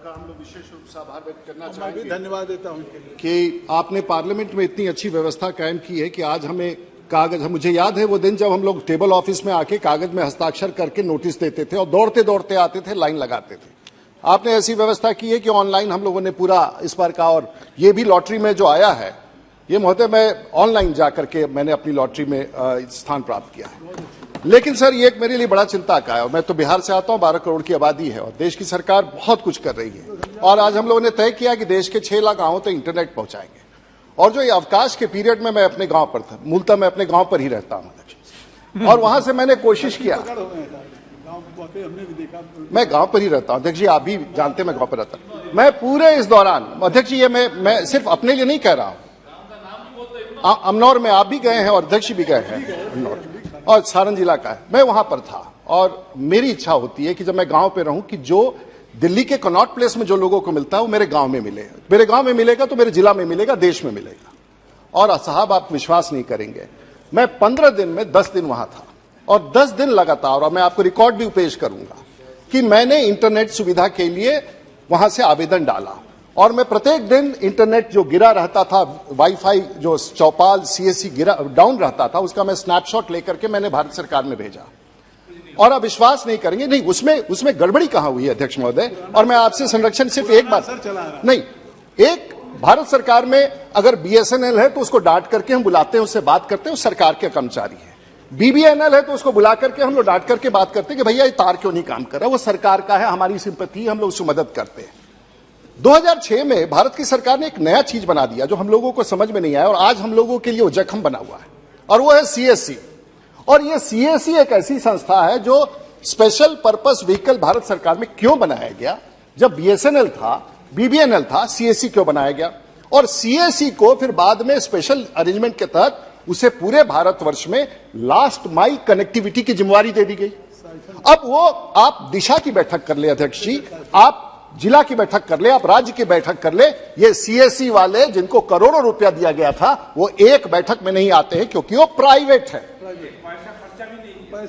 आपका हम लोग विशेष रूप से आभार व्यक्त करना चाहेंगे। धन्यवाद देता हूं कि आपने पार्लियामेंट में इतनी अच्छी व्यवस्था कायम की है कि आज हमें कागज, मुझे याद है वो दिन जब हम लोग टेबल ऑफिस में आके कागज में हस्ताक्षर करके नोटिस देते थे और दौड़ते दौड़ते आते थे, लाइन लगाते थे। आपने ऐसी व्यवस्था की है कि ऑनलाइन हम लोगों ने पूरा इस बार का, और ये भी लॉटरी में जो आया है, ये महोदय मैं ऑनलाइन जाकर के मैंने अपनी लॉटरी में स्थान प्राप्त किया है। लेकिन सर ये एक मेरे लिए बड़ा चिंता का है, और मैं तो बिहार से आता हूं, 12 करोड़ की आबादी है और देश की सरकार बहुत कुछ कर रही है, और आज हम लोगों ने तय किया कि देश के 6 लाख गांवों तक इंटरनेट पहुंचाएंगे। और जो ये अवकाश के पीरियड में मैं अपने गांव पर था, मूलतः मैं अपने गांव पर ही रहता हूं और वहां से मैंने कोशिश किया, मैं गांव पर ही रहता हूं अध्यक्ष जी, आप भी जानते मैं गांव पर रहता हूं। मैं पूरे इस दौरान अध्यक्ष जी, ये मैं सिर्फ अपने लिए नहीं कह रहा हूं, अमनौर में आप भी गए हैं और अध्यक्ष भी गए हैं अमनौर, और सारण जिला का है, मैं वहां पर था। और मेरी इच्छा होती है कि जब मैं गांव पे रहूं कि जो दिल्ली के कनॉट प्लेस में जो लोगों को मिलता है वो मेरे गांव में मिले, मेरे गांव में मिलेगा तो मेरे जिला में मिलेगा, देश में मिलेगा। और साहब आप विश्वास नहीं करेंगे, मैं 15 दिन में 10 दिन वहां था और 10 दिन लगातार, और मैं आपको रिकॉर्ड भी पेश करूंगा कि मैंने इंटरनेट सुविधा के लिए वहां से आवेदन डाला, और मैं प्रत्येक दिन इंटरनेट जो गिरा रहता था, वाईफाई जो चौपाल सीएससी गिरा डाउन रहता था, उसका मैं स्नैपशॉट लेकर के मैंने भारत सरकार में भेजा। और आप विश्वास नहीं करेंगे, नहीं उसमें गड़बड़ी कहां हुई है अध्यक्ष महोदय, और मैं आपसे संरक्षण सिर्फ एक बात नहीं, एक भारत सरकार में अगर बीएसएनएल है तो उसको डांट करके हम बुलाते हैं, उससे बात करते हैं, उस सरकार के कर्मचारी है। बीबीएनएल है तो उसको बुला करके हम लोग डांट करके बात करते हैं कि भैया ये तार क्यों नहीं काम कर रहा, वो सरकार का है, हमारी सिंपैथी, हम लोग उसको मदद करते हैं। 2006 में भारत की सरकार ने एक नया चीज बना दिया जो हम लोगों को समझ में नहीं आया, और आज हम लोगों के लिए वो जख्म बना हुआ है, और वो है सीएससी। और ये सीएससी एक ऐसी संस्था है जो स्पेशल पर्पस व्हीकल भारत सरकार में क्यों बनाया गया, जब बीएसएनएल था, बीबीएनएल था, सीएससी क्यों बनाया गया, और सीएससी को फिर बाद में स्पेशल अरेंजमेंट के तहत उसे पूरे भारतवर्ष में लास्ट माइल कनेक्टिविटी की जिम्मेवारी दे दी गई। अब वो आप दिशा की बैठक कर ले अध्यक्ष जी, आप जिला की बैठक कर ले, आप राज्य की बैठक कर ले, ये सीएससी वाले जिनको करोड़ों रुपया दिया गया था वो एक बैठक में नहीं आते हैं, क्योंकि वो प्राइवेट है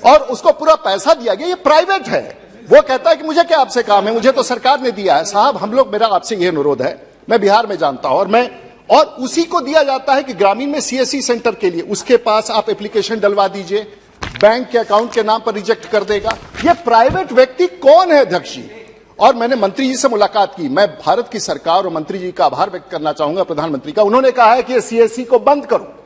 और उसको पूरा पैसा दिया गया, ये प्राइवेट है। वो कहता है कि मुझे क्या आपसे काम है, मुझे तो सरकार ने दिया है। साहब हम लोग, मेरा आपसे यह अनुरोध है, मैं बिहार में जानता हूं, और उसी को दिया जाता है कि ग्रामीण में सीएससी सेंटर के लिए उसके पास आप एप्लीकेशन डलवा दीजिए, बैंक के अकाउंट के नाम पर रिजेक्ट कर देगा। ये प्राइवेट व्यक्ति कौन है अध्यक्ष जी? और मैंने मंत्री जी से मुलाकात की, मैं भारत की सरकार और मंत्री जी का आभार व्यक्त करना चाहूंगा, प्रधानमंत्री का। उन्होंने कहा है कि ये सीएससी को बंद करो।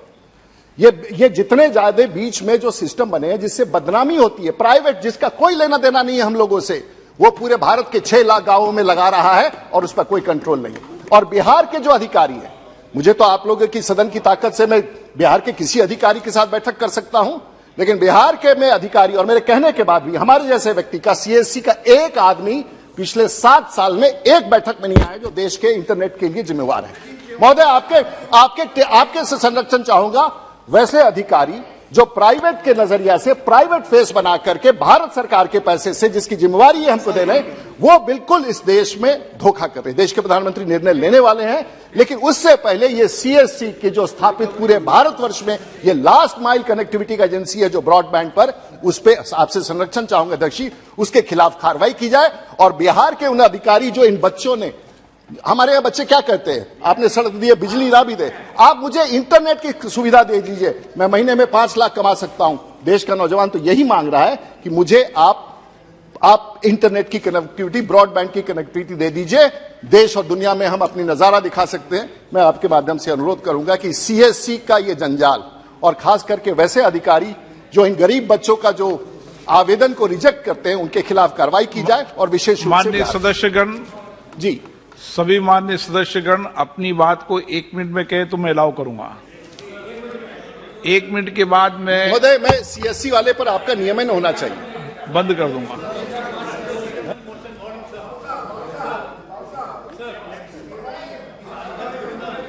ये जितने ज्यादा बीच में जो सिस्टम बने हैं जिससे बदनामी होती है, प्राइवेट जिसका कोई लेना देना नहीं है हम लोगों से, वो पूरे भारत के 6 लाख गांवों में लगा रहा है और उस पर कोई कंट्रोल नहीं। और बिहार के जो अधिकारी हैं, मुझे तो आप लोगों की सदन की ताकत से मैं बिहार के किसी अधिकारी के साथ बैठक कर सकता हूं, लेकिन बिहार के में अधिकारी और मेरे कहने के बाद भी हमारे जैसे व्यक्ति का, सीएससी का एक आदमी पिछले 7 साल में एक बैठक में नहीं आया जो देश के इंटरनेट के लिए जिम्मेवार है। महोदय आपके से संरक्षण चाहूंगा, वैसे अधिकारी जो प्राइवेट के नजरिया से प्राइवेट फेस बना करके भारत सरकार के पैसे से जिसकी जिम्मेवारी है हमको दे रहे, वो बिल्कुल इस देश में धोखा कर रहे। देश के प्रधानमंत्री निर्णय लेने वाले हैं, लेकिन उससे पहले ये सीएससी के जो स्थापित पूरे भारतवर्ष में ये लास्ट माइल कनेक्टिविटी का एजेंसी है जो ब्रॉडबैंड पर, उस पर आपसे संरक्षण चाहूंगा अध्यक्ष जी, उसके खिलाफ कार्रवाई की जाए। और बिहार के उन अधिकारी जो इन बच्चों ने, हमारे यहाँ बच्चे क्या कहते हैं, आपने सड़क दी है, बिजली ना भी दे, आप मुझे इंटरनेट की सुविधा दे दीजिए, मैं महीने में 5 लाख कमा सकता हूं। देश का नौजवान तो यही मांग रहा है कि मुझे आप इंटरनेट की कनेक्टिविटी, ब्रॉडबैंड की कनेक्टिविटी दे दीजिए, देश और दुनिया में हम अपनी नजारा दिखा सकते हैं। मैं आपके माध्यम से अनुरोध करूंगा कि सीएससी का ये जंजाल, और खास करके वैसे अधिकारी जो इन गरीब बच्चों का जो आवेदन को रिजेक्ट करते हैं, उनके खिलाफ कार्रवाई की जाए। और विशेष रूप से माननीय सदस्यगण जी, सभी माननीय सदस्यगण अपनी बात को 1 मिनट में कहे तो मैं अलाउ करूंगा। 1 मिनट के बाद मैं महोदय, मैं सीएससी वाले पर आपका नियमन होना चाहिए, बंद कर दूंगा।